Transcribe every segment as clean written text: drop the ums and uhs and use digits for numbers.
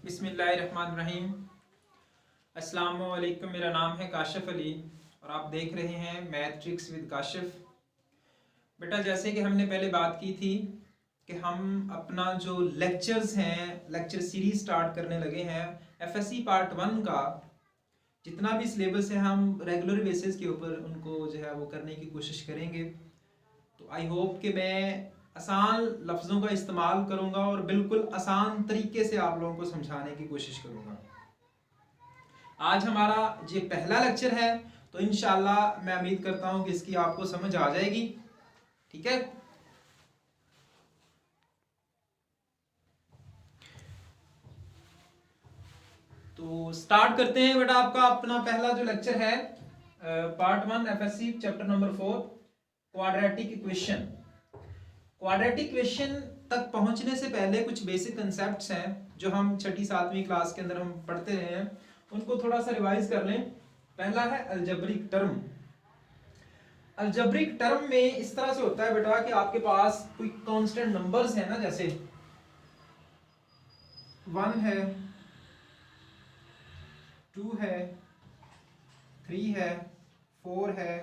बिस्मिल्लाहिर्रहमानिर्रहीम। अस्सलाम वालेकुम। मेरा नाम है काशिफ अली और आप देख रहे हैं मैथ ट्रिक्स विद काशिफ। बेटा, जैसे कि हमने पहले बात की थी कि हम अपना जो लेक्चर्स हैं, लेक्चर सीरीज स्टार्ट करने लगे हैं। एफएससी पार्ट 1 का जितना भी सिलेबस है हम रेगुलर बेसिस के ऊपर उनको जो है वो करने की कोशिश करेंगे। तो आई होप कि मैं आसान लफ्ज़ों का इस्तेमाल करूँगा और बिल्कुल आसान तरीके से आप लोगों को समझाने की कोशिश करूँगा। आज हमारा ये पहला लेक्चर है, तो इंशाल्लाह मैं उम्मीद करता हूँ कि इसकी आपको समझ आ जाएगी। ठीक है, तो स्टार्ट करते हैं बेटा। आपका अपना पहला जो लेक्चर है part 1 FSc chapter number 4 quadratic equation. Quadratic equation तक पहुंचने से पहले कुछ बेसिक कंसेप्ट्स हैं जो हम छठी सातवीं क्लास के अंदर हम पढ़ते रहे हैं, उनको थोड़ा सा रिवाइज कर लें। पहला है अलजेब्रिक टर्म। अलजेब्रिक टर्म में इस तरह से होता है बेटा कि आपके पास कोई कांस्टेंट नंबर्स है ना, जैसे 1 है, 2 है, 3 है, 4 है,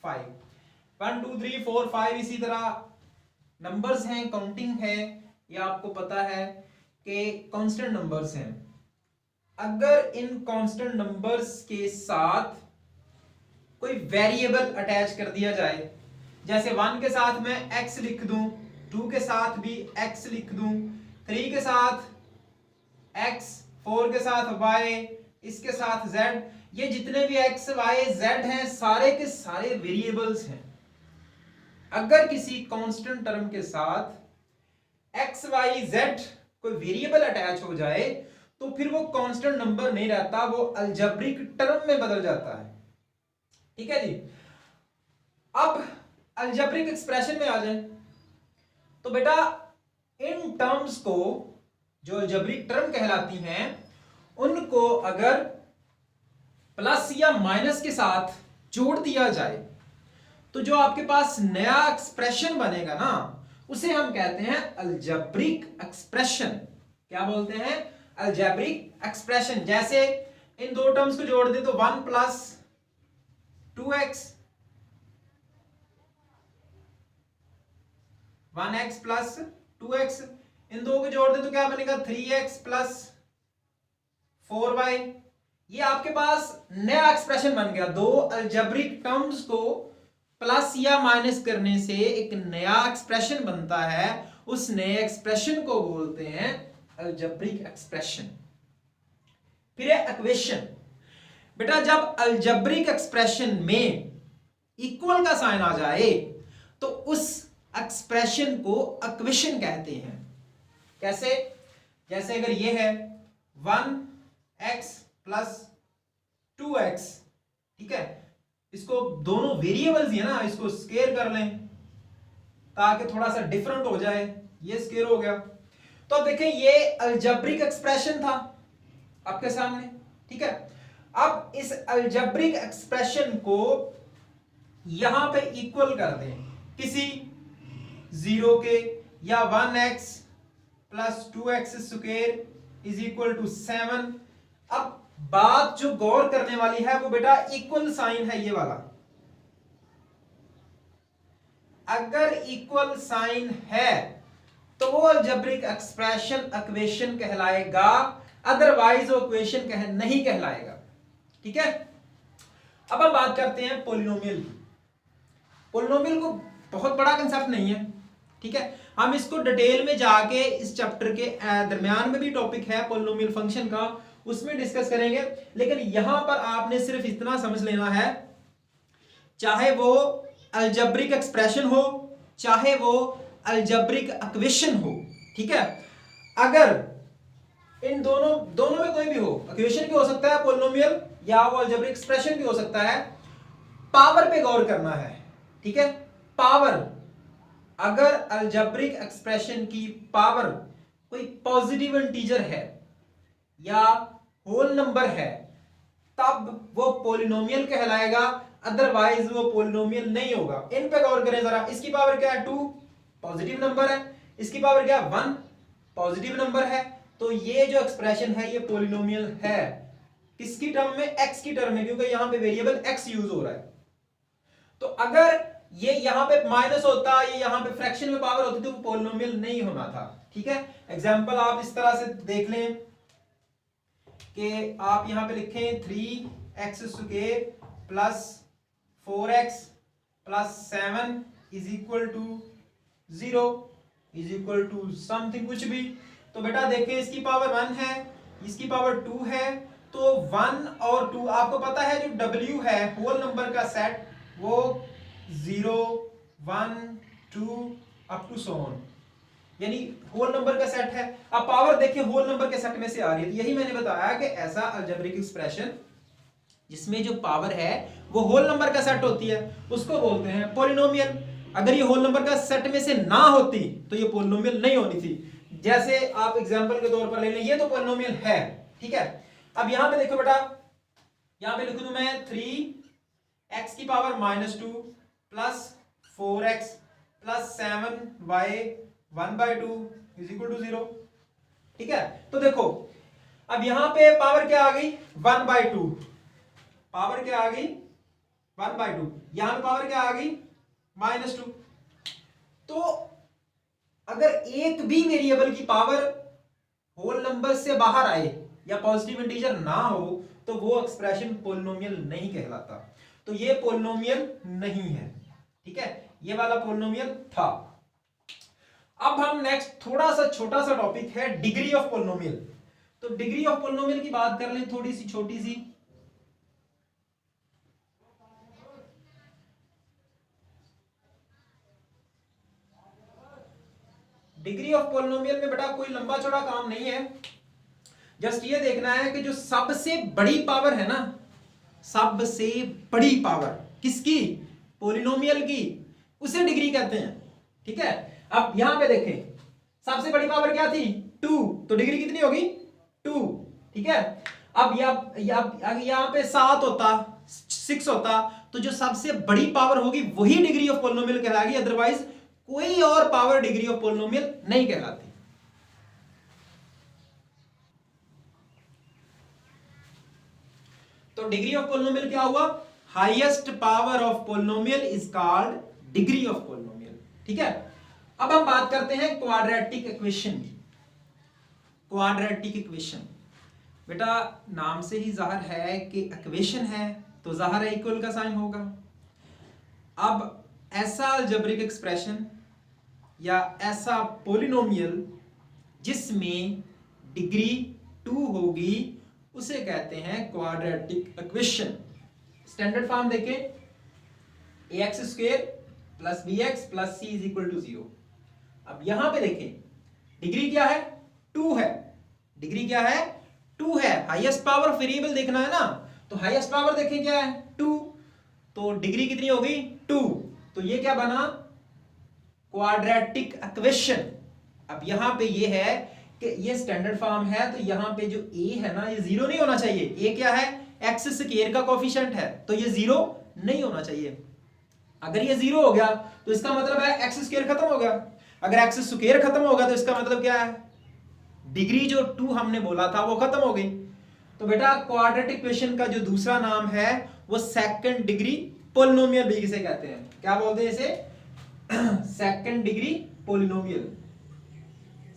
5, 1 2 3 4 5 इसी तरह नंबर्स हैं, काउंटिंग है। ये आपको पता है कि कांस्टेंट नंबर्स हैं। अगर इन कांस्टेंट नंबर्स के साथ कोई वेरिएबल अटैच कर दिया जाए, जैसे 1 के साथ मैं x लिख दूं, 2 के साथ भी x लिख दूं, 3 के साथ x, 4 के साथ y, इसके साथ z, ये जितने भी x, y, z हैं सारे के सारे वेरिएबल्स हैं। अगर किसी कांस्टेंट टर्म के साथ x, y, z कोई वेरिएबल अटैच हो जाए तो फिर वो कांस्टेंट नंबर नहीं रहता, वो अलजेब्रिक टर्म में बदल जाता है। ठीक है जी। अब अलजेब्रिक एक्सप्रेशन में आ जाए तो बेटा इन टर्म्स को जो अलजेब्रिक टर्म कहलाती हैं उनको अगर प्लस या माइनस के साथ जोड़ दिया जाए तो जो आपके पास नया एक्सप्रेशन बनेगा ना, उसे हम कहते हैं अलजेब्रिक एक्सप्रेशन। क्या बोलते हैं? Algebraic expression. जैसे इन दो टर्म्स को जोड़ दे तो 1 plus 2x, 1x plus 2x, इन दो को जोड़ दे तो क्या बनेगा? 3x plus 4y। ये आपके पास नया एक्सप्रेशन बन गया। दो अलजेब्रिक टर्म्स को प्लस या माइनस करने से एक नया एक्सप्रेशन बनता है। उस नए एक्सप्रेशन को बोलते हैं अलजेब्रिक एक्सप्रेशन। फिर है इक्वेशन। बेटा, जब अलजेब्रिक एक्सप्रेशन में इक्वल का साइन आ जाए तो उस एक्सप्रेशन को इक्वेशन कहते हैं। कैसे? जैसे अगर ये है 1x प्लस 2x, ठीक है, इसको दोनों वेरिएबल्स है ना, इसको स्केयर कर लें ताकि थोड़ा सा डिफरेंट हो जाए। ये स्केयर हो गया। तो अब देखें, ये अलजेब्रिक एक्सप्रेशन था आपके सामने। ठीक है, अब इस अलजेब्रिक एक्सप्रेशन को यहां पे इक्वल कर दें किसी 0 के, या 1x plus 2x square is equal to 7। अब बात जो गौर करने वाली है वो बेटा इक्वल साइन है, ये वाला। अगर इक्वल साइन है तो वो अलजेब्रिक एक्सप्रेशन इक्वेशन कहलाएगा, अदरवाइज वो इक्वेशन नहीं कहलाएगा। ठीक है, अब हम बात करते हैं पॉलिनोमियल की। पॉलिनोमियल को बहुत बड़ा कंसेप्ट नहीं है, ठीक है, हम इसको डिटेल में जाके इस चैप्टर के दरमियान में भी टॉपिक है पॉलिनोमियल फंक्शन का, उसमें डिस्कस करेंगे। लेकिन यहां पर आपने सिर्फ इतना समझ लेना है, चाहे वो अलजेब्रिक एक्सप्रेशन हो चाहे वो अलजेब्रिक इक्वेशन हो, ठीक है, अगर इन दोनों में कोई भी हो, इक्वेशन भी हो सकता है पॉलिनोमियल, या वो अलजेब्रिक एक्सप्रेशन भी हो सकता है, पावर पे गौर करना है। ठीक है, पावर, अगर अलजेब्रिक एक्सप्रेशन की पावर कोई पॉजिटिव इंटीजर है या होल नंबर है तब वो पॉलिनोमियल कहलाएगा, अदरवाइज वो पॉलिनोमियल नहीं होगा। इन पे गौर करें जरा। इसकी पावर क्या है? 2, पॉजिटिव नंबर है। इसकी पावर क्या है? 1, पॉजिटिव नंबर है। तो ये जो एक्सप्रेशन है ये पॉलिनोमियल है। किसकी टर्म में? एक्स की टर्म में, क्योंकि यहां पे वेरिएबल एक्स यूज हो रहा है। तो अगर ये यहां पे माइनस होता, ये यहां पे फ्रैक्शन में पावर होती तो वो पॉलिनोमियल नहीं होना था। ठीक है, एग्जांपल आप इस तरह से देख लें कि आप यहां पे लिखें 3x² plus 4x plus 7 is equal to 0 is equal to something कुछ भी। तो बेटा देखें, इसकी पावर 1 है, इसकी पावर 2 है, तो 1 और 2 आपको पता है जो W है होल नंबर का सेट वो 0 1 2 अप टू सो ऑन, यानी होल नंबर का सेट है। अब पावर देखिए होल नंबर के सेट में से आ रही है, तो यही मैंने बताया कि ऐसा अलजेब्रिक एक्सप्रेशन जिसमें जो पावर है वो होल नंबर का सेट होती है उसको बोलते हैं पॉलिनोमियल। अगर ये होल नंबर का सेट में से ना होती तो ये पॉलिनोमियल नहीं होनी थी। जैसे आप एग्जांपल के तौर पर ले लें, ये तो पॉलिनोमियल है। ठीक है, अब यहां पे देखो बेटा, यहां पे लिख दूं मैं 3x की power -2 plus 4x plus 7y 1/2 is equal to 0। ठीक है, तो देखो अब यहां पे पावर क्या आ गई? 1/2। पावर क्या आ गई? 1/2। यहां पे पावर क्या आ गई? -2। तो अगर एक भी वेरिएबल की पावर होल नंबर से बाहर आए या पॉजिटिव इंटीजर ना हो तो वो एक्सप्रेशन पॉलिनोमियल नहीं कहलाता। तो ये पॉलिनोमियल नहीं है। ठीक है, ये वाला पॉलिनोमियल था। अब हम नेक्स्ट थोड़ा सा छोटा सा टॉपिक है डिग्री ऑफ पॉलिनोमियल। तो डिग्री ऑफ पॉलिनोमियल की बात कर लें, थोड़ी सी छोटी सी। डिग्री ऑफ पॉलिनोमियल में बेटा कोई लंबा चौड़ा काम नहीं है, जस्ट ये देखना है कि जो सबसे बड़ी पावर है ना, सबसे बड़ी पावर किसकी? पॉलिनोमियल की, उसे डिग्री कहते हैं। ठीक है, अब यहां पे देखें सबसे बड़ी पावर क्या थी? 2, तो डिग्री कितनी होगी? 2। ठीक है, अब यहां पे 7 होता, 6 होता, तो जो सबसे बड़ी पावर होगी वही डिग्री ऑफ पॉलिनोमियल कहलाएगी, अदरवाइज कोई और पावर डिग्री ऑफ पॉलिनोमियल नहीं कहलाती। तो डिग्री ऑफ पॉलिनोमियल क्या हुआ? Highest power of polynomial is called degree of polynomial. ठीक है, अब हम बात करते हैं क्वाड्रेटिक इक्वेशन की। क्वाड्रेटिक इक्वेशन बेटा नाम से ही जाहिर है कि इक्वेशन है तो जाहिर है इक्वल का साइन होगा। अब ऐसा अलजेब्रिक एक्सप्रेशन या ऐसा पॉलिनोमियल जिसमें डिग्री 2 होगी उसे कहते हैं क्वाड्रेटिक इक्वेशन। स्टैंडर्ड फॉर्म देखें, ax² plus bx plus c is equal to 0। अब यहां पे देखें डिग्री क्या है? 2 है। डिग्री क्या है? 2 है। हाईएस्ट पावर ऑफ वेरिएबल देखना है ना, तो हाईएस्ट पावर देखें क्या है? 2। तो डिग्री कितनी हो गई? 2। तो ये क्या बना? Quadratic equation. अब यहां पे ये है कि ये स्टैंडर्ड फॉर्म है, तो यहां पे जो a है ना ये 0 नहीं होना चाहिए। a क्या है? एक्स स्क्वायर का कोफिशिएंट है, तो ये 0 नहीं होना चाहिए। अगर ये 0 हो गया तो इसका मतलब है एक्स स्क्वायर खत्म हो गया। अगर एक्स स्क्वायर खत्म होगा तो इसका मतलब क्या है? डिग्री जो 2 हमने बोला था वो खत्म हो गई। तो बेटा क्वाड्रेटिक इक्वेशन का जो दूसरा नाम है वो सेकंड डिग्री पॉलिनोमियल भी इसे कहते हैं। क्या बोलते हैं इसे? Second degree polynomial.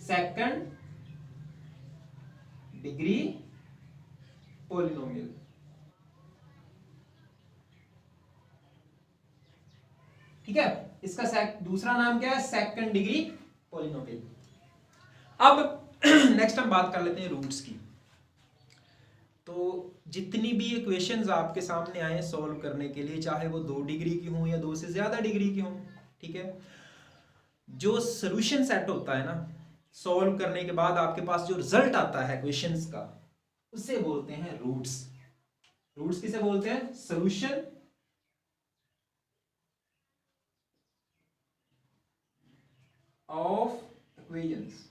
Second degree polynomial. ठीक है, इसका दूसरा नाम क्या है? Second degree polynomial. अब नेक्स्ट हम बात कर लेते हैं रूट्स की। तो जितनी भी इक्वेशंस आपके सामने आए सॉल्व करने के लिए, चाहे वो 2 डिग्री की हो या 2 से ज्यादा डिग्री की हो, ठीक है, जो सॉल्यूशन सेट होता है ना सॉल्व करने के बाद आपके पास जो रिजल्ट आता है इक्वेशंस का, उसे बोलते हैं रूट्स। रूट्स किसे बोलते हैं? Solution of equations.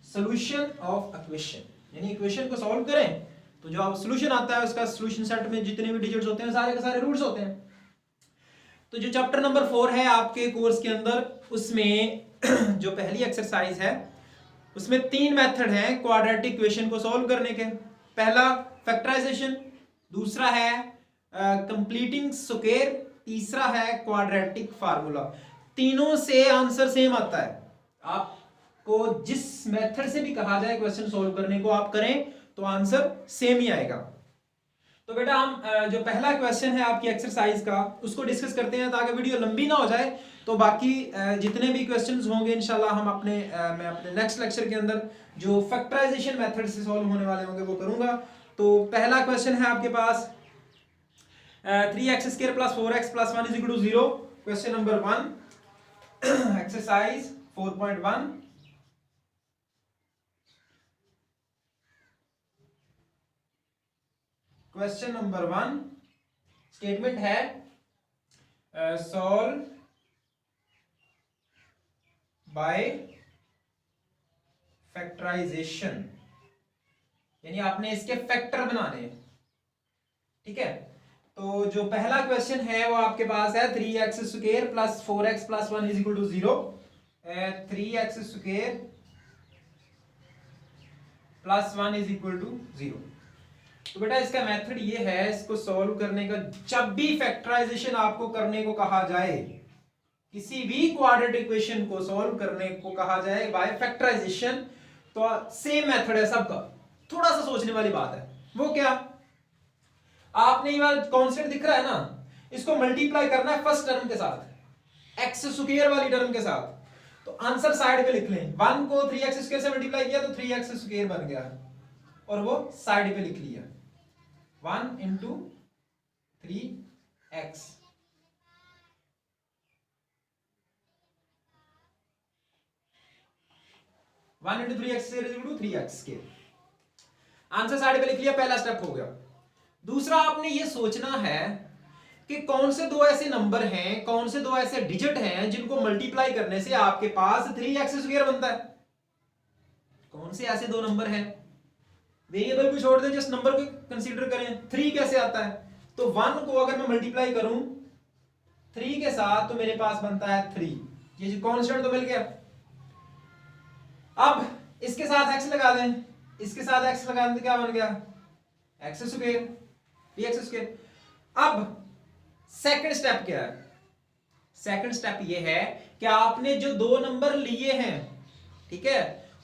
Solution of equation यानी इक्वेशन को सॉल्व करें तो जो सॉल्यूशन आता है उसका सॉल्यूशन सेट में जितने भी डिजिट्स होते हैं सारे के सारे रूट्स होते हैं। तो जो चैप्टर नंबर 4 है आपके कोर्स के अंदर, उसमें जो पहली एक्सरसाइज है उसमें 3 मेथड हैं क्वाड्रेटिक इक्वेशन को सॉल्व करने के। पहला फैक्टराइजेशन, दूसरा है कंप्लीटिंग स्क्वायर, तीसरा है क्वाड्रेटिक फार्मूला। तीनों से आंसर सेम आता है। आपको जिस मेथड से भी कहा जाए क्वेश्चन सॉल्व करने को आप करें तो आंसर सेम ही आएगा। तो बेटा हम जो पहला क्वेश्चन है आपकी एक्सरसाइज का उसको डिस्कस करते हैं ताकि वीडियो लंबी ना हो जाए। तो बाकी जितने भी क्वेश्चंस होंगे इंशाल्लाह हम मैं अपने नेक्स्ट लेक्चर के अंदर जो फैक्टराइजेशन मेथड से सॉल्व होने वाले होंगे वो करूंगा। तो पहला क्वेश्चन है आपके पास 3x² + 4x + 1 = 0। Question number 1 exercise 4.1। Question number 1 statement है सॉल्व बाय फैक्टराइजेशन, यानी आपने इसके फैक्टर बनाने हैं। ठीक है, तो जो पहला क्वेश्चन है वो आपके पास है 3x² + 4x + 1 = 0। 3x² + 1 = 0। तो बेटा इसका मेथड ये है, इसको सॉल्व करने का जब भी फैक्टराइजेशन आपको करने को कहा जाए, किसी भी क्वाड्रेटिक इक्वेशन को सॉल्व करने को कहा जाए बाय फैक्टराइजेशन, तो सेम मेथड है सबका। थोड़ा सा सोचने वाली बात है, वो क्या, आपने ये वाला कांस्टेंट दिख रहा है ना, इसको मल्टीप्लाई करना है फर्स्ट टर्म के साथ, x² वाली टर्म के साथ। तो आंसर साइड पे लिख लें। 1 को 3x² से मल्टीप्लाई किया तो 3x² बन गया और वो साइड पे लिख लिया 1 × 3x। आंसर साइड पे लिख लिया, पहला स्टेप हो गया। दूसरा आपने ये सोचना है कि कौन से दो ऐसे नंबर हैं, कौन से दो ऐसे डिजिट हैं जिनको मल्टीप्लाई करने से आपके पास 3x² बनता है। कौन से ऐसे दो नंबर हैं, वेरिएबल को छोड़ दें, जस्ट नंबर को कंसीडर करें। 3 कैसे आता है, तो 1 को अगर मैं मल्टीप्लाई करूं 3 के साथ तो मेरे पास बनता है 3, ये जो कांस्टेंट तो मिल गया। अब इसके साथ x लगा दें, इसके साथ x लगा दें तो क्या बन गया x², 3x²। अब सेकंड स्टेप क्या है, सेकंड स्टेप ये है कि आपने जो दो नंबर लिए हैं, ठीक है,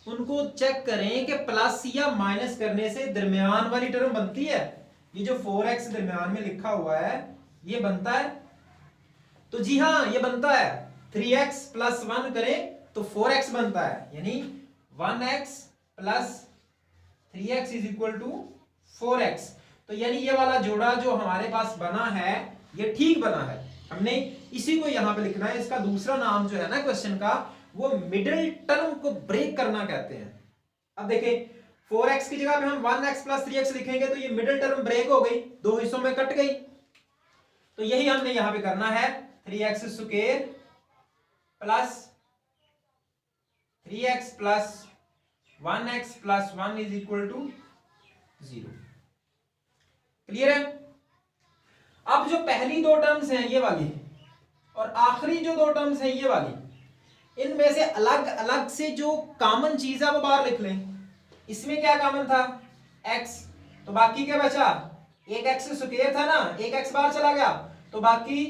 उनको चेक करें कि प्लस या माइनस करने से दरमियान वाली टर्म बनती है। ये जो 4x दरमियान में लिखा हुआ है ये बनता है, तो जी हां ये बनता है। 3x + 1 करें तो 4x बनता है, यानी 1x + 3x = 4x। तो यानी ये वाला जोड़ा जो हमारे पास बना है ये ठीक बना है। हमने इसी को यहां पे लिखना है। इसका दूसरा नाम जो है ना क्वेश्चन का, वो मिडिल टर्म को ब्रेक करना कहते हैं। अब देखें 4x की जगह पे हम 1x + 3x लिखेंगे तो ये मिडिल टर्म ब्रेक हो गई, दो हिस्सों में कट गई। तो यही हमने यहां पे करना है, 3x² + 3x + 1x + 1 = 0। क्लियर है। अब जो पहली दो टर्म्स हैं ये वाली और आखिरी जो दो टर्म्स हैं ये वाली, इनमें से अलग अलग से जो कॉमन चीज है वो बाहर लिख लें। इसमें क्या कॉमन था, x, तो बाकी क्या बचा, एक x² था ना, एक x बाहर चला गया तो बाकी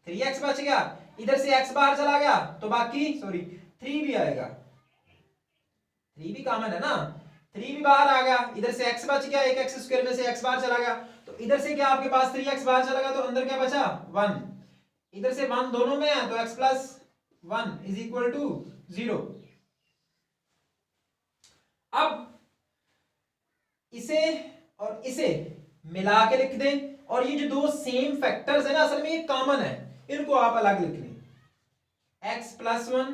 3x बच गया। इधर से x बाहर चला गया तो बाकी 3 भी आएगा, 3 भी कॉमन है ना, 3 भी बाहर आ गया। इधर से x बच गया, एक x² में से x बाहर चला गया तो इधर से क्या आपके पास 3x बाहर चला गया तो अंदर क्या बचा 1। इधर से 1 दोनों में है तो x + 1 = 0। अब इसे और इसे मिला के लिख दें, और ये जो दो सेम फैक्टर्स है ना, असल में ये कॉमन है, इनको आप अलग लिख लें। x + 1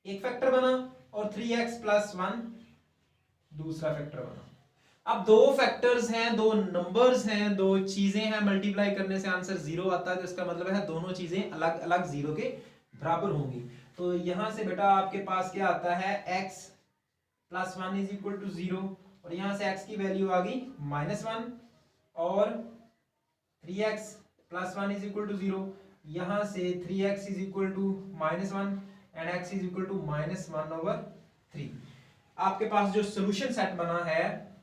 एक फैक्टर बना और 3x + 1 दूसरा फैक्टर बना। अब दो फैक्टर्स हैं, दो नंबर्स हैं, दो चीजें हैं, मल्टीप्लाई करने से आंसर 0 आता है, तो इसका मतलब है दोनों चीजें अलग अलग 0 के बराबर होंगी। तो यहां से बेटा आपके पास क्या आता है, x + 1 = 0 और यहां से x की वैल्यू आ गई -1 और 3x + 1 = 0। यहां से 3x is equal to -1 and x is equal to -1/3। आपके पास जो सोल्यूशन सेट बना है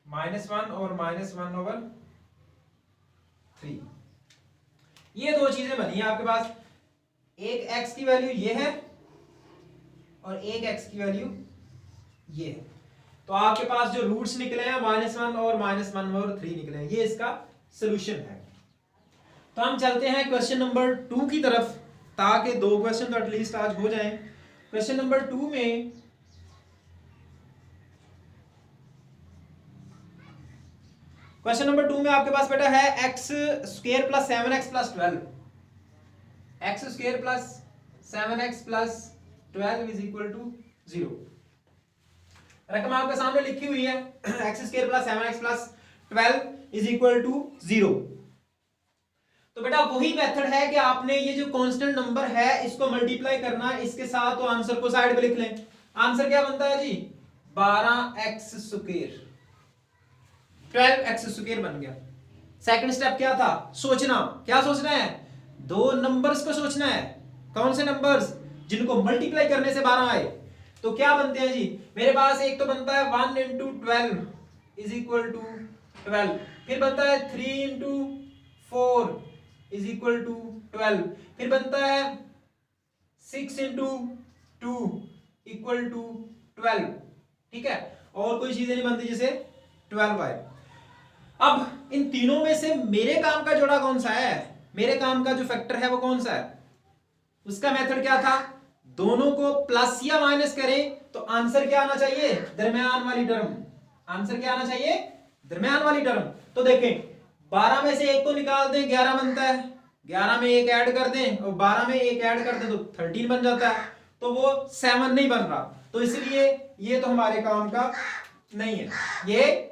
-1 और -1/3, ये दो चीजें बनी है आपके पास। एक x की वैल्यू ये है और एक x की वैल्यू ये है। तो आपके पास जो रूट्स निकले हैं -1 और -1/3 निकले हैं, ये इसका सोल्यूशन है। तो हम चलते हैं क्वेश्चन नंबर 2 की तरफ, ताकि 2 क्वेश्चन तो एटलीस्ट आज हो जाएं। क्वेश्चन नंबर 2 में आपके पास बेटा है x² + 7x + 12, x² + 7x + 12 is equal to 0। रकम आपके सामने लिखी हुई है, x² + 7x + 12 is equal to 0। तो बेटा वही मेथड है कि आपने ये जो कांस्टेंट नंबर है इसको मल्टीप्लाई करना है इसके साथ, तो आंसर को साइड पे लिख लें। आंसर क्या बनता है जी? 12x², 12x² बन गया। सेकंड स्टेप क्या था? सोचना। क्या सोचना है? दो नंबर्स को सोचना है। कौन से नंबर्स? जिनको मल्टीप्लाई करने से 12 आए। तो क्या बनते हैं जी? मेरे पास एक तो बनता है 1 × 12 इज इक्वल टू 12, फिर बनता है 3 × 4 इज इक्वल टू 12, फिर बनता है 6 × 2 इक्वल टू 12। ठीक है, और कोई चीजें नहीं बनती जैसे 12 आए। अब इन तीनों में से मेरे काम का जोड़ा कौन सा है? मेरे काम का जो फैक्टर है वो कौन सा है? उसका मेथड क्या था? दोनों को प्लस या माइनस करें तो आंसर क्या आना चाहिए? दरमियान वाली टर्म। आंसर क्या आना चाहिए? दरमियान वाली टर्म। तो देखें, 12 में से एक को निकाल दें, 11 बनता है। 11 में एक ऐड कर दें और 12 में एक ऐड कर दें तो 13 बन जाता है। तो वो 7 नहीं बन रहा, तो इसलिए ये तो हमारे काम का नहीं है, ये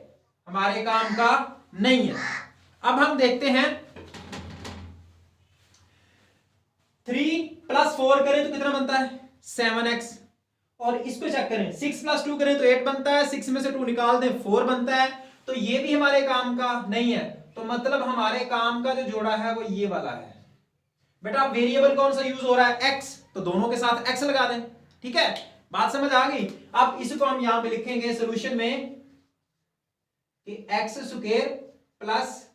हमारे काम का नहीं है। अब हम देखते हैं 3 + 4 करें तो कितना बनता है? 7x। और इसको चेक करें, 6 + 2 करें तो 8 बनता है, 6 में से 2 निकाल दें 4 बनता है। तो ये भी हमारे काम का नहीं है। तो मतलब हमारे काम का जो जोड़ा है वो ये वाला है। बेटा वेरिएबल कौन सा यूज हो रहा है? x, तो दोनों के साथ x लगा दें। ठीक है, बात समझ आ गई? अब इसको हम यहां पे लिखेंगे सॉल्यूशन में कि x² +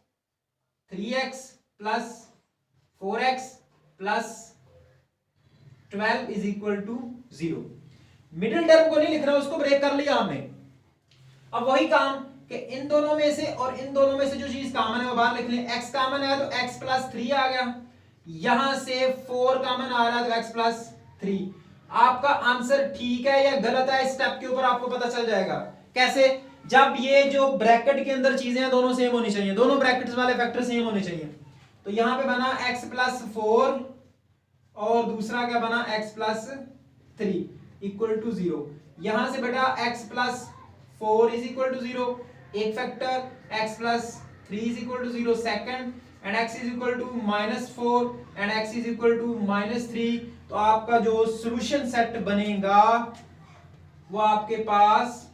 3x + 4x + 12 is equal to 0। Middle term को नहीं लिख रहा, उसको ब्रेक कर लिया हमने। अब वही काम कि इन दोनों में से और इन दोनों में से जो चीज कॉमन है वो बाहर लिख लें। x कॉमन है तो x + 3 आ गया, यहां से 4 कॉमन आ रहा है तो x + 3। आपका आंसर ठीक है या गलत है, इस स्टेप के ऊपर आपको पता चल जाएगा। कैसे? जब ये जो ब्रैकेट के अंदर चीजें हैं दोनों सेम होनी चाहिए, दोनों ब्रैकेट्स वाले फैक्टर सेम होने चाहिए। तो यहां पे बना x + 4 और दूसरा क्या बना? x + 3 equal to 0। यहां से बेटा x + 4 इज इक्वल टू 0, एक factor, x + 3 is equal to 0 second, and x is equal to -4 and x is equal to -3। तो आपका जो सॉल्यूशन सेट बनेगा वो आपके पास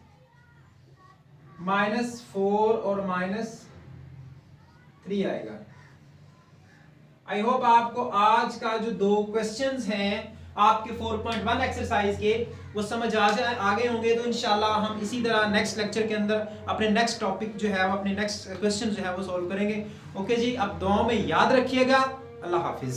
-4 और -3 आएगा। आई होप आपको आज का जो 2 क्वेश्चंस हैं आपके 4.1 एक्सरसाइज के वो समझ आ गए होंगे। तो इंशाल्लाह हम इसी तरह नेक्स्ट लेक्चर के अंदर अपने नेक्स्ट टॉपिक जो है वो अपने नेक्स्ट क्वेश्चन जो है वो सॉल्व करेंगे। ओके जी, अब दुआओं में याद रखिएगा। अल्लाह हाफिज।